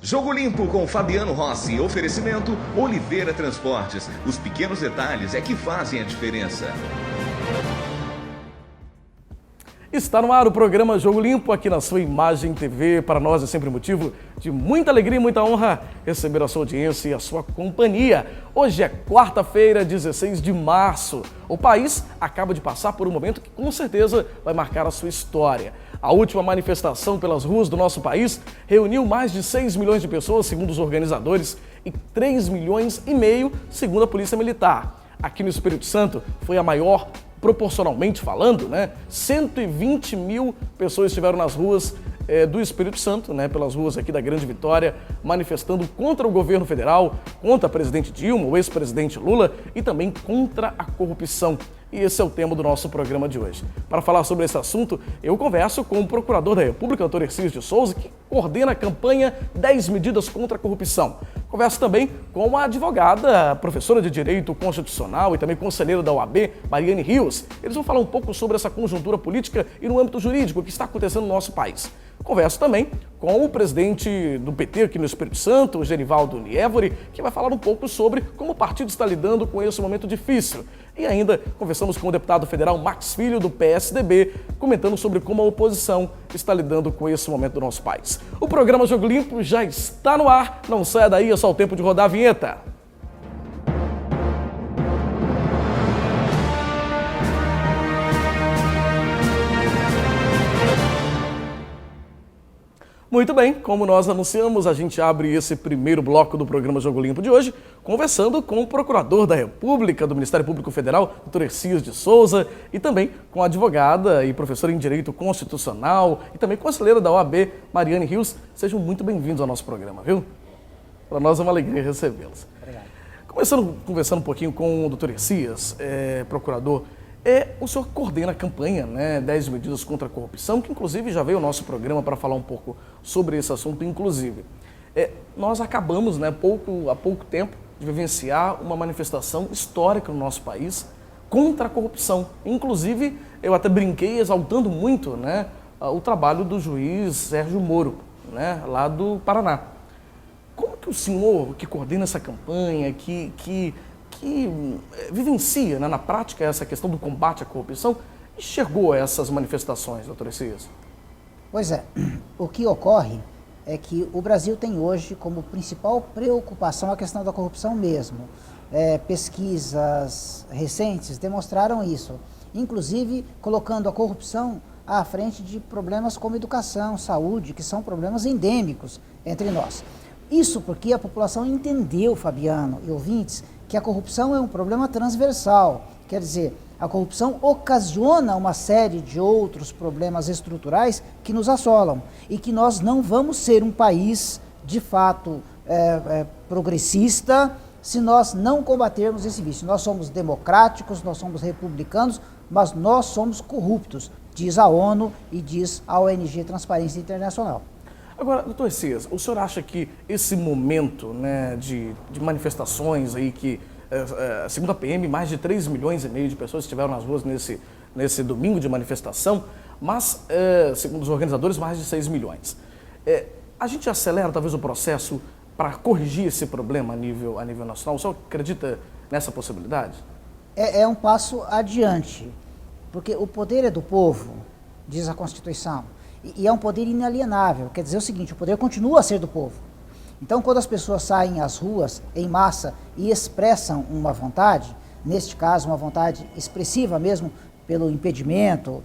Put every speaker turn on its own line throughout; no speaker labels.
Jogo Limpo com Fabiano Rossi, oferecimento Oliveira Transportes. Os pequenos detalhes é que fazem a diferença.
Está no ar o programa Jogo Limpo aqui na sua Imagem TV. Para nós é sempre motivo de muita alegria e muita honra receber a sua audiência e a sua companhia. Hoje é quarta-feira, 16 de março. O país acaba de passar por um momento que com certeza vai marcar a sua história. A última manifestação pelas ruas do nosso país reuniu mais de 6 milhões de pessoas, segundo os organizadores, e 3,5 milhões, segundo a Polícia Militar. Aqui no Espírito Santo foi a maior, proporcionalmente falando, 120 mil pessoas estiveram nas ruas do Espírito Santo, pelas ruas aqui da Grande Vitória, manifestando contra o governo federal, contra a presidente Dilma, o ex-presidente Lula e também contra a corrupção. E esse é o tema do nosso programa de hoje. Para falar sobre esse assunto, eu converso com o procurador da República, doutor Hercílio de Souza, que coordena a campanha 10 medidas contra a corrupção. Converso também com a advogada, professora de Direito Constitucional e também conselheira da OAB, Mariane Rios. Eles vão falar um pouco sobre essa conjuntura política e no âmbito jurídico, o que está acontecendo no nosso país. Converso também com o presidente do PT aqui no Espírito Santo, o Genivaldo Nievori, que vai falar um pouco sobre como o partido está lidando com esse momento difícil. E ainda conversamos com o deputado federal Max Filho, do PSDB, comentando sobre como a oposição está lidando com esse momento do nosso país. O programa Jogo Limpo já está no ar, não saia daí, é só o tempo de rodar a vinheta. Muito bem, como nós anunciamos, a gente abre esse primeiro bloco do programa Jogo Limpo de hoje, conversando com o procurador da República, do Ministério Público Federal, doutor Hercílio de Souza, e também com a advogada e professora em Direito Constitucional e também conselheira da OAB, Mariane Rios. Sejam muito bem-vindos ao nosso programa, viu? Para nós é uma alegria recebê-los. Obrigado. Conversando um pouquinho com o doutor Hercílio, procurador, o senhor coordena a campanha 10 medidas contra a corrupção, que inclusive já veio ao nosso programa para falar um pouco sobre esse assunto, inclusive. Nós acabamos, há pouco tempo, de vivenciar uma manifestação histórica no nosso país contra a corrupção. Inclusive, eu até brinquei exaltando muito o trabalho do juiz Sérgio Moro, lá do Paraná. Como que o senhor, que coordena essa campanha, que vivencia na prática essa questão do combate à corrupção, enxergou essas manifestações, doutor Hercílio?
Pois é, o que ocorre é que o Brasil tem hoje como principal preocupação a questão da corrupção mesmo. Pesquisas recentes demonstraram isso, inclusive colocando a corrupção à frente de problemas como educação, saúde, que são problemas endêmicos entre nós. Isso porque a população entendeu, Fabiano e ouvintes, que a corrupção é um problema transversal. Quer dizer, a corrupção ocasiona uma série de outros problemas estruturais que nos assolam e que nós não vamos ser um país, de fato, progressista se nós não combatermos esse vício. Nós somos democráticos, nós somos republicanos, mas nós somos corruptos, diz a ONU e diz a ONG Transparência Internacional.
Agora, doutor Hercílio, o senhor acha que esse momento de manifestações aí que, segundo a PM, mais de 3,5 milhões de pessoas estiveram nas ruas nesse domingo de manifestação, mas, segundo os organizadores, mais de 6 milhões. A gente acelera talvez o processo para corrigir esse problema a nível nacional? O senhor acredita nessa possibilidade?
É um passo adiante, porque o poder é do povo, diz a Constituição. E é um poder inalienável, quer dizer o seguinte, o poder continua a ser do povo. Então, quando as pessoas saem às ruas em massa e expressam uma vontade, neste caso uma vontade expressiva mesmo, pelo impedimento,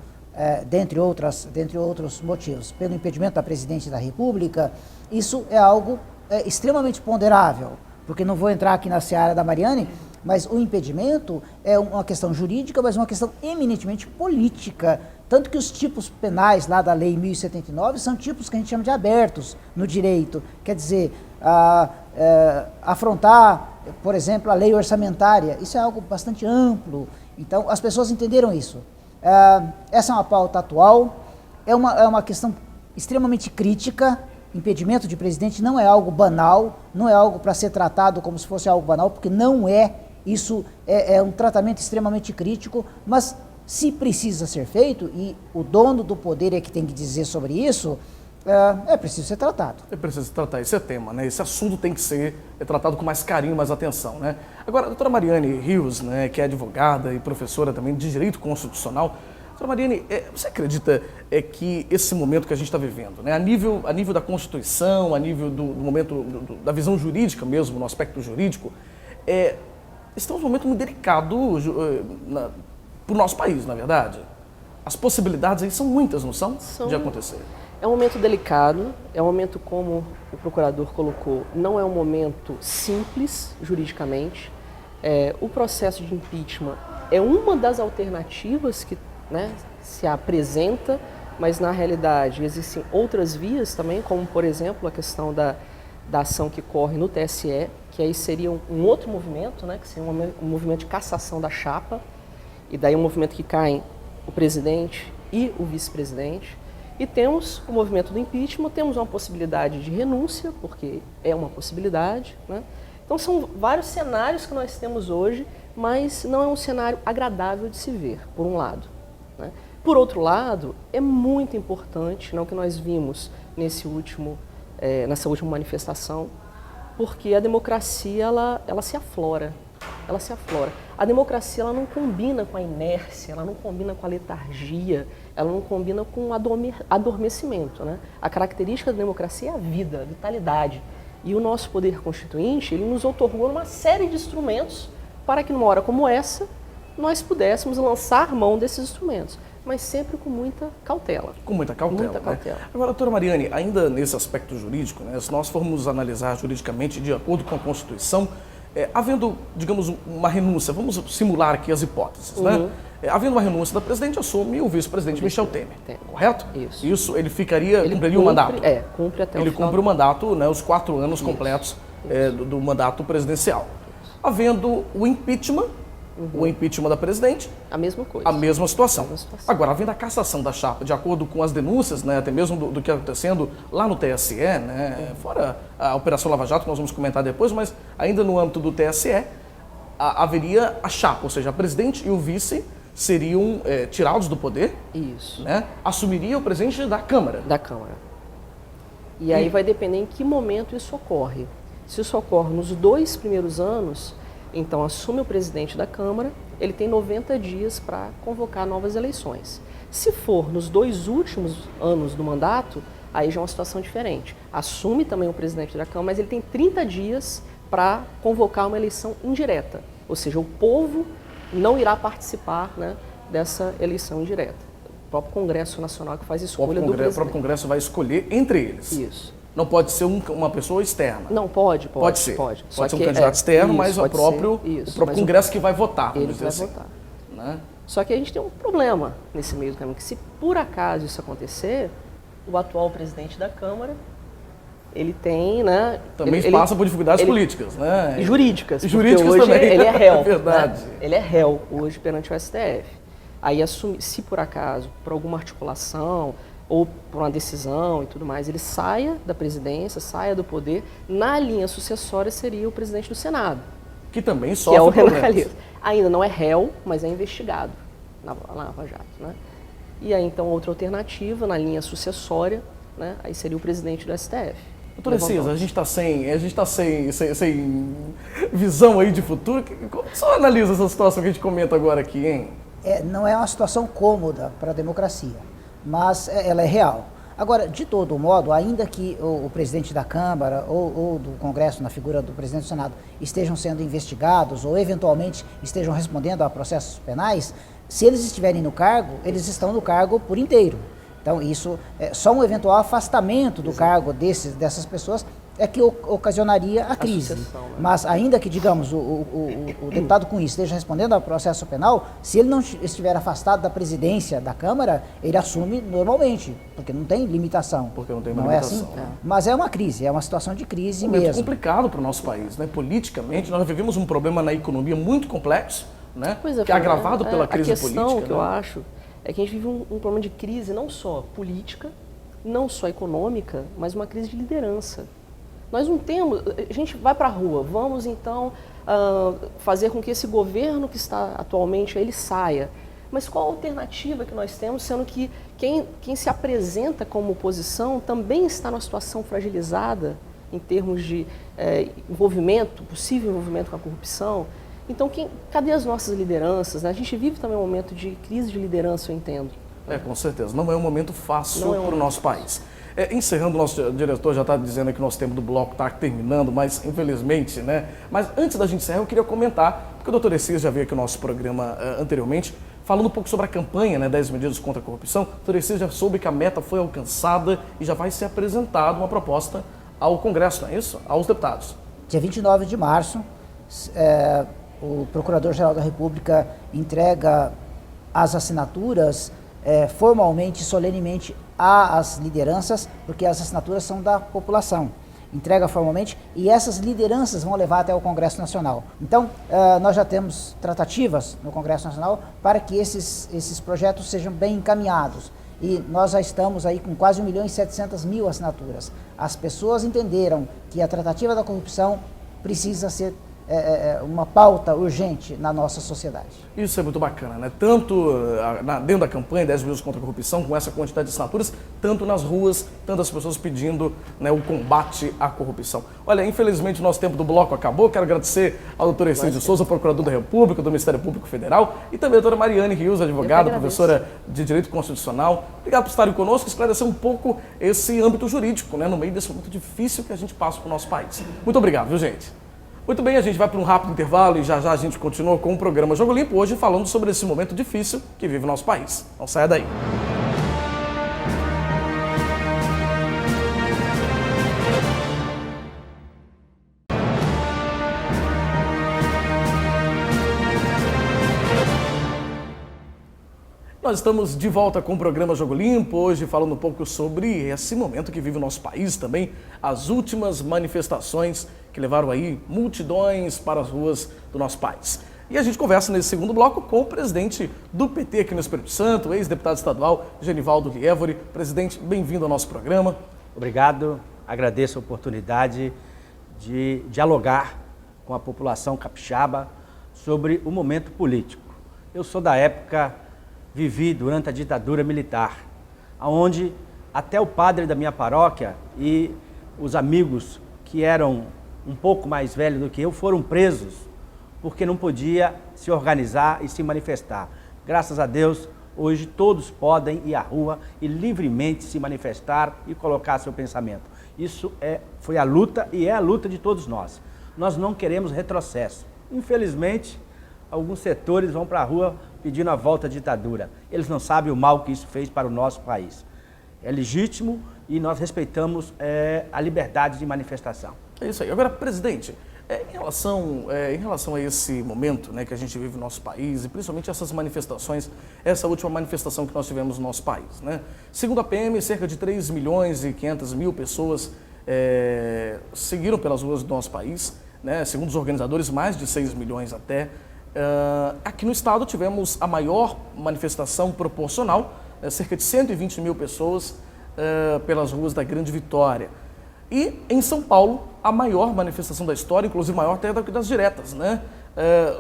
dentre outros motivos, pelo impedimento da Presidente da República, isso é algo extremamente ponderável, porque não vou entrar aqui na seara da Mariane, mas o impedimento é uma questão jurídica, mas uma questão eminentemente política. Tanto que os tipos penais lá da Lei 1079 são tipos que a gente chama de abertos no direito. Quer dizer, afrontar, por exemplo, a lei orçamentária, isso é algo bastante amplo. Então, as pessoas entenderam isso. Essa é uma pauta atual, é uma questão extremamente crítica. Impedimento de presidente não é algo banal, não é algo para ser tratado como se fosse algo banal, porque não é. Isso é um tratamento extremamente crítico, mas se precisa ser feito, e o dono do poder é que tem que dizer sobre isso, é preciso ser tratado.
É preciso tratar, esse é tema, né? Esse assunto tem que ser tratado com mais carinho, mais atenção, né? Agora, a doutora Mariane Rios, né, que é advogada e professora também de Direito Constitucional, doutora Mariane, você acredita que esse momento que a gente está vivendo, né, a nível da Constituição, a nível do momento da visão jurídica mesmo, no aspecto jurídico, estamos num momento muito delicado para o nosso país, na verdade? As possibilidades aí são muitas, não são? De acontecer.
É um momento delicado, é um momento, como o procurador colocou, não é um momento simples juridicamente. O processo de impeachment é uma das alternativas que, né, se apresenta, mas na realidade existem outras vias também, como por exemplo a questão da ação que corre no TSE, que aí seria um outro movimento, né, que seria um movimento de cassação da chapa, e daí um movimento que caem o presidente e o vice-presidente. E temos o movimento do impeachment, temos uma possibilidade de renúncia, porque é uma possibilidade, né? Então são vários cenários que nós temos hoje, mas não é um cenário agradável de se ver, por um lado, né? Por outro lado, é muito importante, o que nós vimos nessa última manifestação, porque a democracia ela se aflora. Ela se aflora. A democracia ela não combina com a inércia, ela não combina com a letargia, ela não combina com o adormecimento, né? A característica da democracia é a vida, a vitalidade. E o nosso poder constituinte, ele nos outorgou uma série de instrumentos para que numa hora como essa, nós pudéssemos lançar mão desses instrumentos, mas sempre com muita cautela.
Com muita cautela.
Muita cautela.
Né? Agora, doutora Mariane, ainda nesse aspecto jurídico, né, se nós formos analisar juridicamente de acordo com a Constituição, havendo, digamos, uma renúncia, vamos simular aqui as hipóteses, né? Havendo uma renúncia da presidente, assume o vice-presidente Michel Temer, correto?
Isso.
Ele cumpriria o mandato?
Cumpre até
ele
o final.
cumpre o mandato, né, os 4 anos completos do mandato presidencial. Havendo o impeachment da presidente,
a mesma coisa.
A mesma situação. Agora, havendo a cassação da chapa, de acordo com as denúncias, né, até mesmo do que está acontecendo lá no TSE, né, fora a Operação Lava Jato, que nós vamos comentar depois, mas ainda no âmbito do TSE, haveria a chapa, ou seja, a presidente e o vice seriam tirados do poder.
Isso.
Né, assumiria o presidente da Câmara.
Da Câmara. E aí vai depender em que momento isso ocorre. Se isso ocorre nos 2 primeiros anos, então assume o presidente da Câmara, ele tem 90 dias para convocar novas eleições. Se for nos 2 últimos anos do mandato, aí já é uma situação diferente. Assume também o presidente da Câmara, mas ele tem 30 dias para convocar uma eleição indireta. Ou seja, o povo não irá participar, né, dessa eleição indireta. O próprio Congresso Nacional que faz escolha do presidente.
O próprio Congresso vai escolher entre eles.
Isso.
Não pode ser uma pessoa externa.
Não, pode ser.
Pode ser um candidato externo, mas o próprio Congresso que vai votar.
Ele vai votar.
Né?
Só que a gente tem um problema nesse meio do caminho, que se por acaso isso acontecer, o atual presidente da Câmara, ele tem, né...
Também passa por dificuldades políticas, né?
E jurídicas.
E jurídicas
hoje
também.
Ele é réu.
É verdade.
Né? Ele é réu hoje perante o STF. Aí, se por acaso, por alguma articulação ou por uma decisão e tudo mais, ele saia da presidência, saia do poder, na linha sucessória seria o presidente do Senado.
Que também sofre
problemas. Ainda não é réu, mas é investigado na Lava Jato, né? E aí, então, outra alternativa, na linha sucessória, né, aí seria o presidente do STF.
Doutora Cisa, a gente está sem visão aí de futuro. Como só analisa essa situação que a gente comenta agora aqui, hein?
Não é uma situação cômoda para a democracia, mas ela é real. Agora, de todo modo, ainda que o presidente da Câmara ou do Congresso, na figura do presidente do Senado, estejam sendo investigados ou eventualmente estejam respondendo a processos penais, se eles estiverem no cargo, eles estão no cargo por inteiro. Então, isso, só um eventual afastamento do cargo dessas pessoas é que ocasionaria a crise.
Sucessão, né?
Mas ainda que, digamos, o deputado Cunha esteja respondendo ao processo penal, se ele não estiver afastado da presidência da Câmara, ele assume normalmente, porque não tem limitação.
Porque não tem uma
limitação.
É assim?
Mas é uma crise, é uma situação de crise
mesmo. É
mesmo.
complicado para o nosso país, né? Politicamente, nós vivemos um problema na economia muito complexo, né? Que é agravado pela crise política.
A questão que eu acho é que a gente vive um problema de crise não só política, não só econômica, mas uma crise de liderança. Nós não temos, a gente vai para a rua, vamos então fazer com que esse governo que está atualmente, ele saia. Mas qual a alternativa que nós temos, sendo que quem se apresenta como oposição também está numa situação fragilizada em termos de possível envolvimento com a corrupção? Então, cadê as nossas lideranças, né? A gente vive também um momento de crise de liderança, eu entendo.
Com certeza. Não é um momento fácil para o nosso país. Encerrando, o nosso diretor já está dizendo que o nosso tempo do bloco está terminando, mas infelizmente, né? Mas antes da gente encerrar, eu queria comentar, porque o doutor Essias já veio aqui no nosso programa anteriormente, falando um pouco sobre a campanha, né, 10 medidas contra a corrupção. O doutor Essias já soube que a meta foi alcançada e já vai ser apresentada uma proposta ao Congresso, não é isso? Aos deputados.
Dia 29 de março, o Procurador-Geral da República entrega as assinaturas formalmente, solenemente, às lideranças, porque as assinaturas são da população. Entrega formalmente e essas lideranças vão levar até o Congresso Nacional. Então, nós já temos tratativas no Congresso Nacional para que esses projetos sejam bem encaminhados. E nós já estamos aí com quase 1.700.000 assinaturas. As pessoas entenderam que a tratativa da corrupção precisa ser uma pauta urgente na nossa sociedade.
Isso é muito bacana, né? Tanto dentro da campanha 10 medidas contra a corrupção, com essa quantidade de assinaturas, tanto nas ruas, tantas pessoas pedindo, né, o combate à corrupção. Olha, infelizmente o nosso tempo do bloco acabou. Quero agradecer ao doutor Essias de Souza, procurador da República, do Ministério Público Federal, e também a doutora Mariane Rios, advogada, professora de Direito Constitucional. Obrigado por estarem conosco e esclarecer um pouco esse âmbito jurídico, né, no meio desse momento difícil que a gente passa para o nosso país. Muito obrigado, viu, gente? Muito bem, a gente vai para um rápido intervalo e já a gente continua com o programa Jogo Limpo, hoje falando sobre esse momento difícil que vive o nosso país. Não saia daí. Nós estamos de volta com o programa Jogo Limpo, hoje falando um pouco sobre esse momento que vive o nosso país também, as últimas manifestações que levaram aí multidões para as ruas do nosso país. E a gente conversa nesse segundo bloco com o presidente do PT aqui no Espírito Santo, ex-deputado estadual, Genivaldo Lievori. Presidente, bem-vindo ao nosso programa.
Obrigado, agradeço a oportunidade de dialogar com a população capixaba sobre o momento político. Eu sou da época, vivi durante a ditadura militar, onde até o padre da minha paróquia e os amigos que eram um pouco mais velhos do que eu foram presos porque não podia se organizar e se manifestar. Graças a Deus, hoje todos podem ir à rua e livremente se manifestar e colocar seu pensamento. Isso foi a luta e é a luta de todos nós. Nós não queremos retrocesso. Infelizmente, alguns setores vão para a rua pedindo a volta à ditadura. Eles não sabem o mal que isso fez para o nosso país. É legítimo e nós respeitamos a liberdade de manifestação.
É isso aí. Agora, presidente, em relação a esse momento, né, que a gente vive no nosso país, e principalmente essas manifestações, essa última manifestação que nós tivemos no nosso país, né? Segundo a PM, cerca de 3.500.000 pessoas seguiram pelas ruas do nosso país, né? Segundo os organizadores, mais de 6 milhões até. Aqui no estado tivemos a maior manifestação proporcional, cerca de 120.000 pessoas pelas ruas da Grande Vitória. E em São Paulo, a maior manifestação da história, inclusive maior até das diretas, né?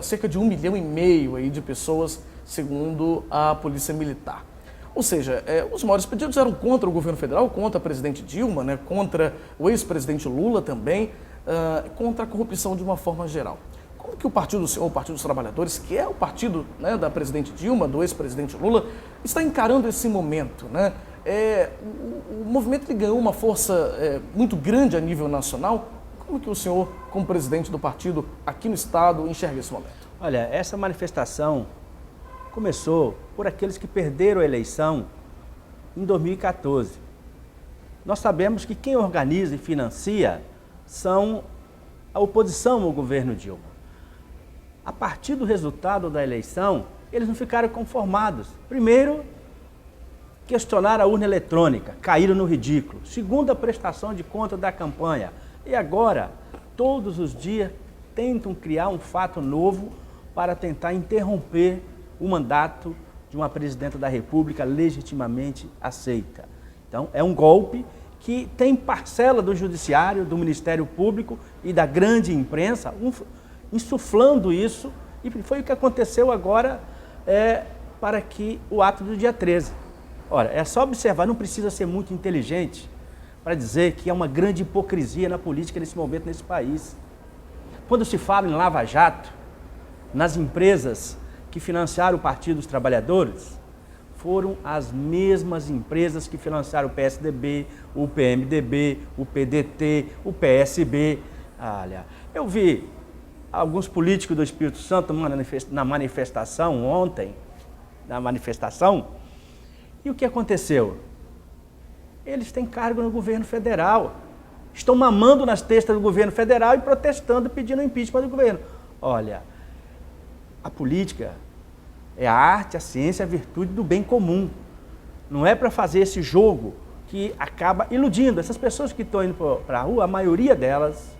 Cerca de 1,5 milhão aí de pessoas, segundo a Polícia Militar. Ou seja, os maiores pedidos eram contra o governo federal, contra a presidente Dilma, né? Contra o ex-presidente Lula também, contra a corrupção de uma forma geral. Como que o partido do senhor, o Partido dos Trabalhadores, que é o partido, né, da presidente Dilma, do ex-presidente Lula, está encarando esse momento, né? O movimento ele ganhou uma força muito grande a nível nacional. Como que o senhor, como presidente do partido aqui no estado, enxerga esse momento?
Olha, essa manifestação começou por aqueles que perderam a eleição em 2014. Nós sabemos que quem organiza e financia são a oposição ao governo Dilma. A partir do resultado da eleição, eles não ficaram conformados. Primeiro, questionaram a urna eletrônica, caíram no ridículo. Segundo, a prestação de conta da campanha. E agora, todos os dias, tentam criar um fato novo para tentar interromper o mandato de uma presidenta da República legitimamente aceita. Então, é um golpe que tem parcela do Judiciário, do Ministério Público e da grande imprensa insuflando isso, e foi o que aconteceu agora para que o ato do dia 13. Ora, é só observar, não precisa ser muito inteligente para dizer que é uma grande hipocrisia na política nesse momento, nesse país. Quando se fala em Lava Jato, nas empresas que financiaram o Partido dos Trabalhadores, foram as mesmas empresas que financiaram o PSDB, o PMDB, o PDT, o PSB. Olha, eu vi alguns políticos do Espírito Santo na manifestação ontem, e o que aconteceu? Eles têm cargo no governo federal, estão mamando nas testas do governo federal e protestando, pedindo impeachment do governo. Olha, a política é a arte, a ciência, a virtude do bem comum. Não é para fazer esse jogo que acaba iludindo. Essas pessoas que estão indo para a rua, a maioria delas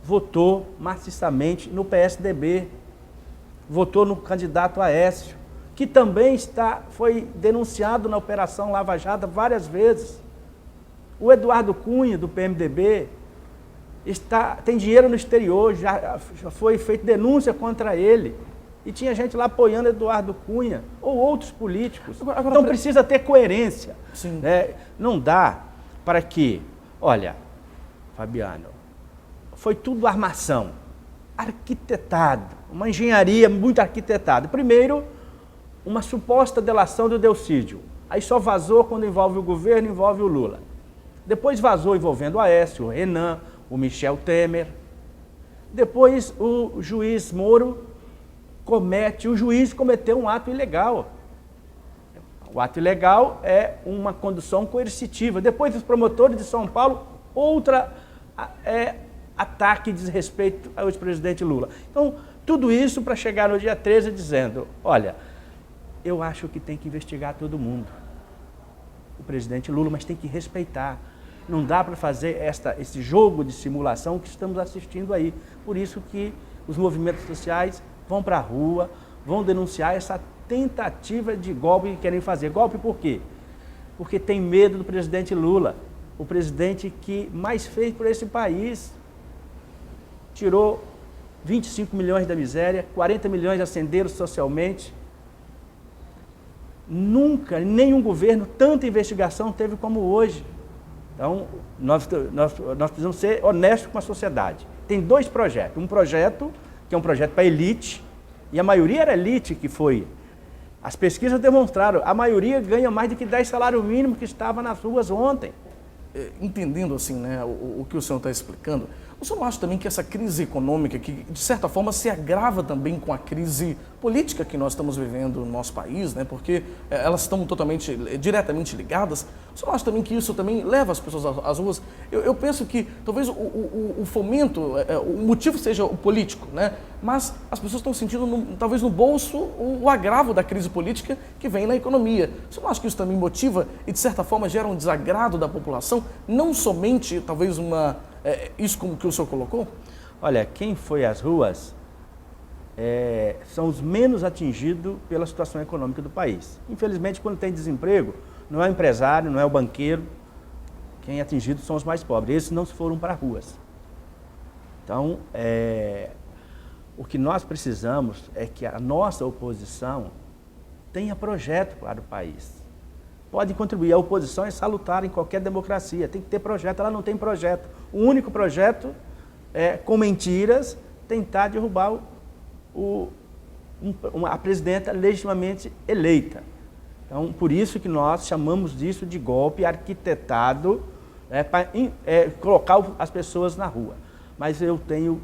votou maciçamente no PSDB, votou no candidato Aécio, que também foi denunciado na Operação Lava Jato várias vezes. O Eduardo Cunha, do PMDB, tem dinheiro no exterior, já foi feita denúncia contra ele. E tinha gente lá apoiando Eduardo Cunha ou outros políticos. Então precisa ter coerência.
Sim.
Né? Não dá para que... Olha, Fabiano, foi tudo armação, arquitetado, uma engenharia muito arquitetada. Primeiro, uma suposta delação do Delcídio. Aí só vazou quando envolve o governo, envolve o Lula. Depois vazou envolvendo o Aécio, o Renan, o Michel Temer. Depois o juiz Moro o juiz cometeu um ato ilegal. O ato ilegal é uma condução coercitiva. Depois os promotores de São Paulo, ataque e desrespeito ao ex-presidente Lula. Então, tudo isso para chegar no dia 13 dizendo, olha, eu acho que tem que investigar todo mundo. O presidente Lula, mas tem que respeitar. Não dá para fazer esse jogo de simulação que estamos assistindo aí. Por isso que os movimentos sociais vão para a rua, vão denunciar essa tentativa de golpe que querem fazer. Golpe por quê? Porque tem medo do presidente Lula, o presidente que mais fez por esse país. Tirou 25 milhões da miséria, 40 milhões ascenderam socialmente. Nunca, nenhum governo, tanta investigação teve como hoje. Então, nós precisamos ser honestos com a sociedade. Tem dois projetos. Um projeto que é um projeto para elite, e a maioria era elite que foi. As pesquisas demonstraram, a maioria ganha mais do que 10 salários mínimos que estava nas ruas ontem.
Entendendo assim, né, o que o senhor está explicando, o senhor não acha também que essa crise econômica, que de certa forma se agrava também com a crise política que nós estamos vivendo no nosso país, né, porque elas estão diretamente ligadas, o senhor não acha também que isso também leva as pessoas às ruas? Eu penso que talvez o fomento, o motivo seja o político, né, mas as pessoas estão sentindo, talvez no bolso, o agravo da crise política que vem na economia. O senhor não acha que isso também motiva e de certa forma gera um desagrado da população? Não somente, talvez, isso como que o senhor colocou?
Olha, quem foi às ruas são os menos atingidos pela situação econômica do país. Infelizmente, quando tem desemprego, não é o empresário, não é o banqueiro. Quem é atingido são os mais pobres. Esses não foram para as ruas. Então, o que nós precisamos é que a nossa oposição tenha projeto para o país. Pode contribuir. A oposição é salutar em qualquer democracia. Tem que ter projeto. Ela não tem projeto. O único projeto é, com mentiras, tentar derrubar a presidenta legitimamente eleita. Então, por isso que nós chamamos disso de golpe arquitetado, para colocar as pessoas na rua. Mas eu tenho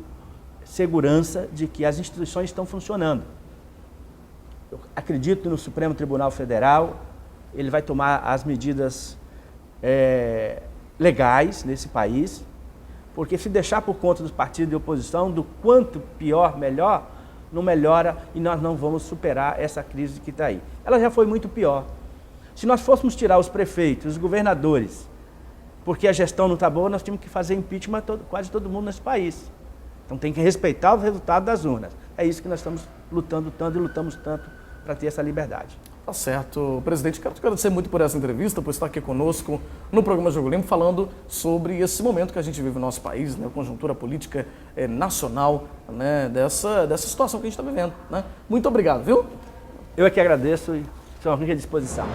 segurança de que as instituições estão funcionando. Eu acredito no Supremo Tribunal Federal. Ele vai tomar as medidas legais nesse país, porque se deixar por conta dos partidos de oposição, do quanto pior, melhor, não melhora e nós não vamos superar essa crise que está aí. Ela já foi muito pior. Se nós fôssemos tirar os prefeitos, os governadores, porque a gestão não está boa, nós tínhamos que fazer impeachment quase todo mundo nesse país. Então tem que respeitar o resultado das urnas. É isso que nós estamos lutando tanto e lutamos tanto para ter essa liberdade.
Tá certo. Presidente, quero te agradecer muito por essa entrevista, por estar aqui conosco no programa Jogo Limpo, falando sobre esse momento que a gente vive no nosso país, né, a conjuntura política nacional, né, dessa situação que a gente está vivendo. Né? Muito obrigado, viu?
Eu é que agradeço e estou à disposição.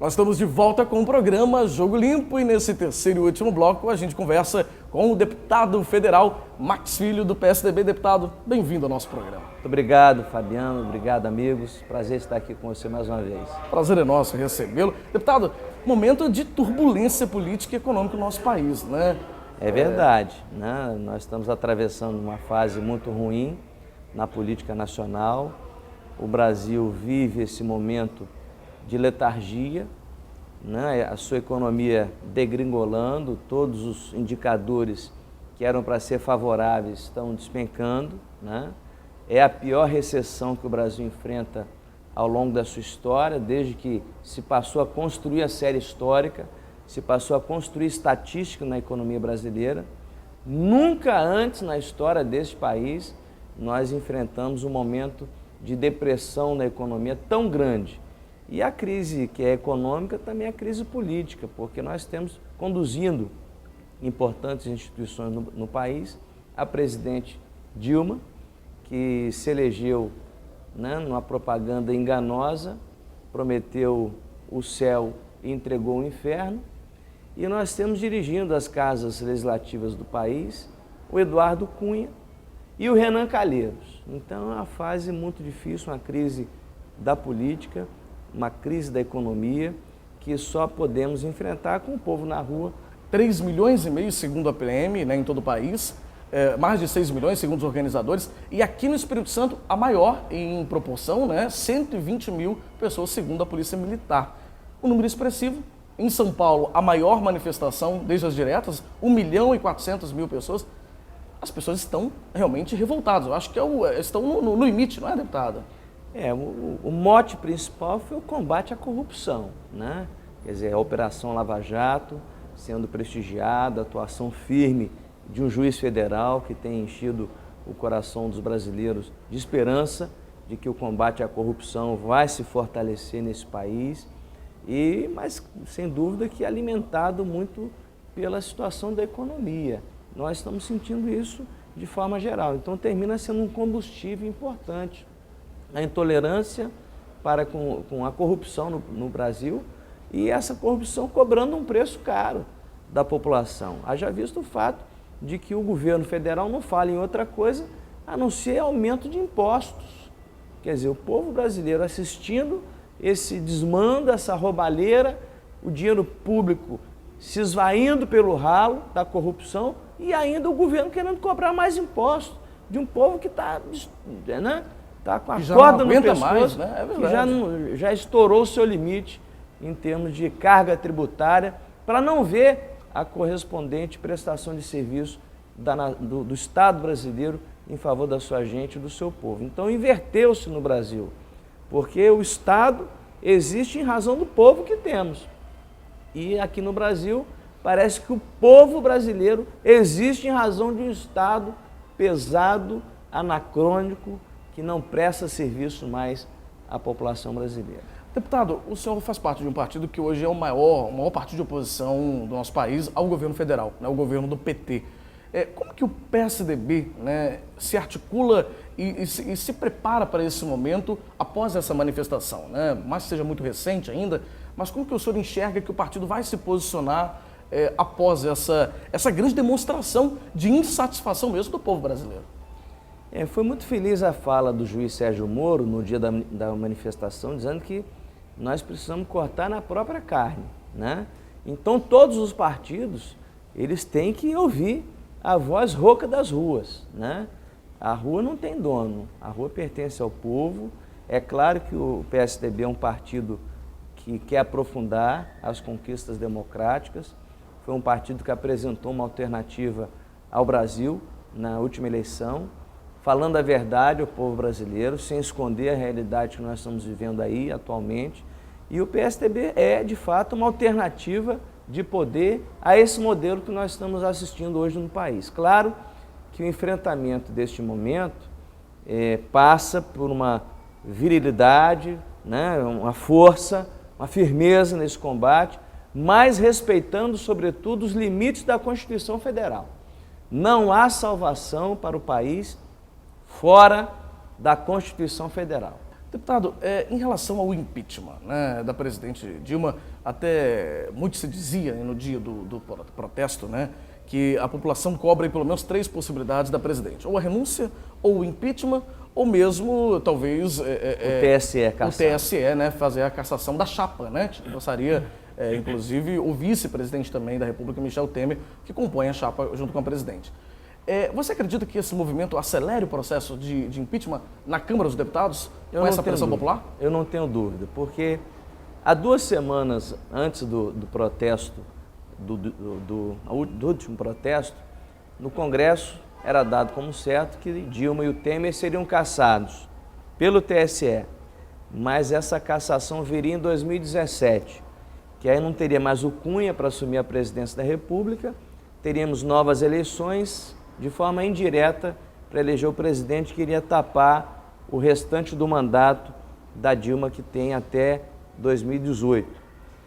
Nós estamos de volta com o programa Jogo Limpo e nesse terceiro e último bloco a gente conversa com o deputado federal Max Filho do PSDB. Deputado, bem-vindo ao nosso programa.
Muito obrigado, Fabiano. Obrigado, amigos. Prazer estar aqui com você mais uma vez.
Prazer é nosso recebê-lo. Deputado, momento de turbulência política e econômica no nosso país, né?
É verdade, né? Nós estamos atravessando uma fase muito ruim na política nacional. O Brasil vive esse momento de letargia, né? A sua economia degringolando, todos os indicadores que eram para ser favoráveis estão despencando, né? É a pior recessão que o Brasil enfrenta ao longo da sua história, desde que se passou a construir a série histórica, se passou a construir estatística na economia brasileira. Nunca antes na história deste país nós enfrentamos um momento de depressão na economia tão grande. E a crise que é econômica também é a crise política, porque nós temos conduzindo importantes instituições no país, a presidente Dilma, que se elegeu, né, numa propaganda enganosa, prometeu o céu e entregou o inferno, e nós temos dirigindo as casas legislativas do país o Eduardo Cunha e o Renan Calheiros. Então é uma fase muito difícil, uma crise da política, uma crise da economia que só podemos enfrentar com o povo na rua.
3,5 milhões, segundo a PM, né, em todo o país, mais de 6 milhões, segundo os organizadores, e aqui no Espírito Santo, a maior em proporção, né, 120 mil pessoas, segundo a Polícia Militar. Um número expressivo. Em São Paulo, a maior manifestação desde as diretas, 1.400.000 pessoas. As pessoas estão realmente revoltadas. Eu acho que estão no limite, não é, deputada?
O mote principal foi o combate à corrupção, né? Quer dizer, a Operação Lava Jato sendo prestigiada, a atuação firme de um juiz federal que tem enchido o coração dos brasileiros de esperança de que o combate à corrupção vai se fortalecer nesse país, mas sem dúvida que alimentado muito pela situação da economia. Nós estamos sentindo isso de forma geral, então termina sendo um combustível importante. A intolerância com a corrupção no Brasil e essa corrupção cobrando um preço caro da população. Haja visto o fato de que o governo federal não fala em outra coisa a não ser aumento de impostos. Quer dizer, o povo brasileiro assistindo esse desmando, essa roubalheira, o dinheiro público se esvaindo pelo ralo da corrupção e ainda o governo querendo cobrar mais impostos de um povo que está, né? Está com a corda no pescoço,
mais, né? É
que já estourou o seu limite em termos de carga tributária, para não ver a correspondente prestação de serviço do Estado brasileiro em favor da sua gente e do seu povo. Então inverteu-se no Brasil, porque o Estado existe em razão do povo que temos. E aqui no Brasil parece que o povo brasileiro existe em razão de um Estado pesado, anacrônico, que não presta serviço mais à população brasileira.
Deputado, o senhor faz parte de um partido que hoje é o maior partido de oposição do nosso país ao governo federal, né, o governo do PT. Como que o PSDB, né, se articula e se prepara para esse momento após essa manifestação, né? Mais que seja muito recente ainda, mas como que o senhor enxerga que o partido vai se posicionar após essa grande demonstração de insatisfação mesmo do povo brasileiro?
Foi muito feliz a fala do juiz Sérgio Moro no dia da manifestação, dizendo que nós precisamos cortar na própria carne, né? Então todos os partidos, eles têm que ouvir a voz rouca das ruas, né? A rua não tem dono, a rua pertence ao povo. É claro que o PSDB é um partido que quer aprofundar as conquistas democráticas, foi um partido que apresentou uma alternativa ao Brasil na última eleição, falando a verdade ao povo brasileiro, sem esconder a realidade que nós estamos vivendo aí atualmente. E o PSDB é, de fato, uma alternativa de poder a esse modelo que nós estamos assistindo hoje no país. Claro que o enfrentamento deste momento passa por uma virilidade, né, uma força, uma firmeza nesse combate, mas respeitando, sobretudo, os limites da Constituição Federal. Não há salvação para o país fora da Constituição Federal.
Deputado, em relação ao impeachment, né, da presidente Dilma, até muito se dizia no dia do protesto, né, que a população cobra pelo menos 3 possibilidades da presidente. Ou a renúncia, ou o impeachment, ou mesmo, talvez...
o TSE caçar.
O TSE, né, fazer a cassação da chapa, né? Gostaria, inclusive, o vice-presidente também da República, Michel Temer, que compõe a chapa junto com a presidente. Você acredita que esse movimento acelere o processo de impeachment na Câmara dos Deputados, com essa pressão popular?
Eu não tenho dúvida, porque há 2 semanas antes do protesto, do último protesto, no Congresso era dado como certo que Dilma e o Temer seriam cassados pelo TSE, mas essa cassação viria em 2017, que aí não teria mais o Cunha para assumir a presidência da República, teríamos novas eleições de forma indireta para eleger o presidente que iria tapar o restante do mandato da Dilma, que tem até 2018.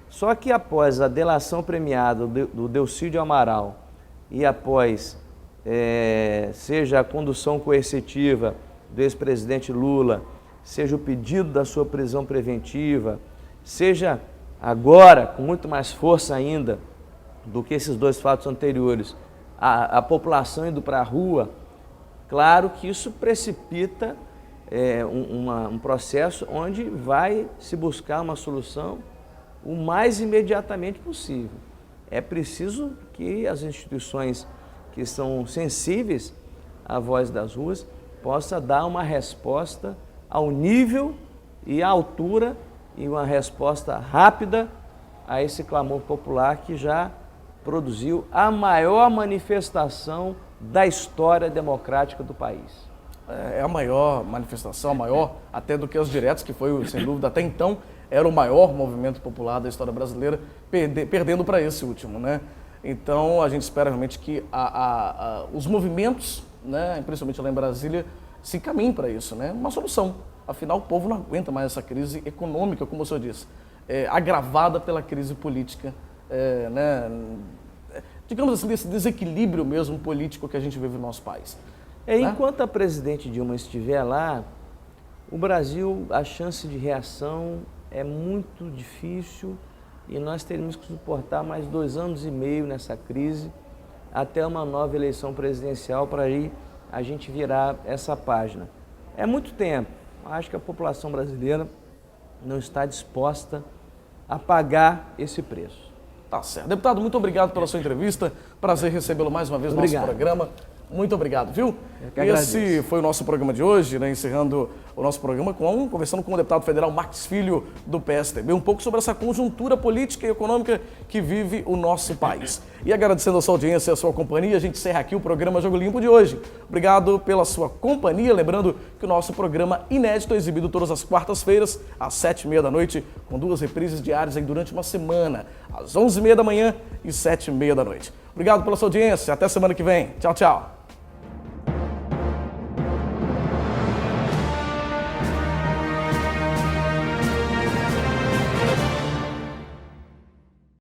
Só que após a delação premiada do Delcídio Amaral e após, seja a condução coercitiva do ex-presidente Lula, seja o pedido da sua prisão preventiva, seja agora, com muito mais força ainda do que esses 2 fatos anteriores, a população indo para a rua, claro que isso precipita um processo onde vai se buscar uma solução o mais imediatamente possível. É preciso que as instituições que são sensíveis à voz das ruas possam dar uma resposta ao nível e à altura e uma resposta rápida a esse clamor popular que já produziu a maior manifestação da história democrática do país.
É a maior manifestação, a maior até do que as diretas, que foi, sem dúvida, até então, era o maior movimento popular da história brasileira, perdendo para esse último, né? Então, a gente espera realmente que os movimentos, né, principalmente lá em Brasília, se encaminhem para isso, né? Uma solução. Afinal, o povo não aguenta mais essa crise econômica, como o senhor disse, agravada pela crise política, né? Digamos assim, desse desequilíbrio mesmo político que a gente vive no nosso país.
Enquanto a presidente Dilma estiver lá, o Brasil, a chance de reação é muito difícil e nós teremos que suportar mais 2 anos e meio nessa crise até uma nova eleição presidencial para aí a gente virar essa página. É muito tempo. Acho que a população brasileira não está disposta a pagar esse preço.
Tá certo. Deputado, muito obrigado pela sua entrevista. Prazer recebê-lo mais uma vez no nosso programa. Muito obrigado, viu? Esse foi o nosso programa de hoje, né? Encerrando o nosso programa conversando com o deputado federal Marques Filho, do PSDB, um pouco sobre essa conjuntura política e econômica que vive o nosso país. E agradecendo a sua audiência e a sua companhia, a gente encerra aqui o programa Jogo Limpo de hoje. Obrigado pela sua companhia, lembrando que o nosso programa inédito é exibido todas as quartas-feiras, às 7h30 da noite, com 2 reprises diárias aí durante uma semana, às 11h30 da manhã e 7h30 da noite. Obrigado pela sua audiência, até semana que vem. Tchau, tchau.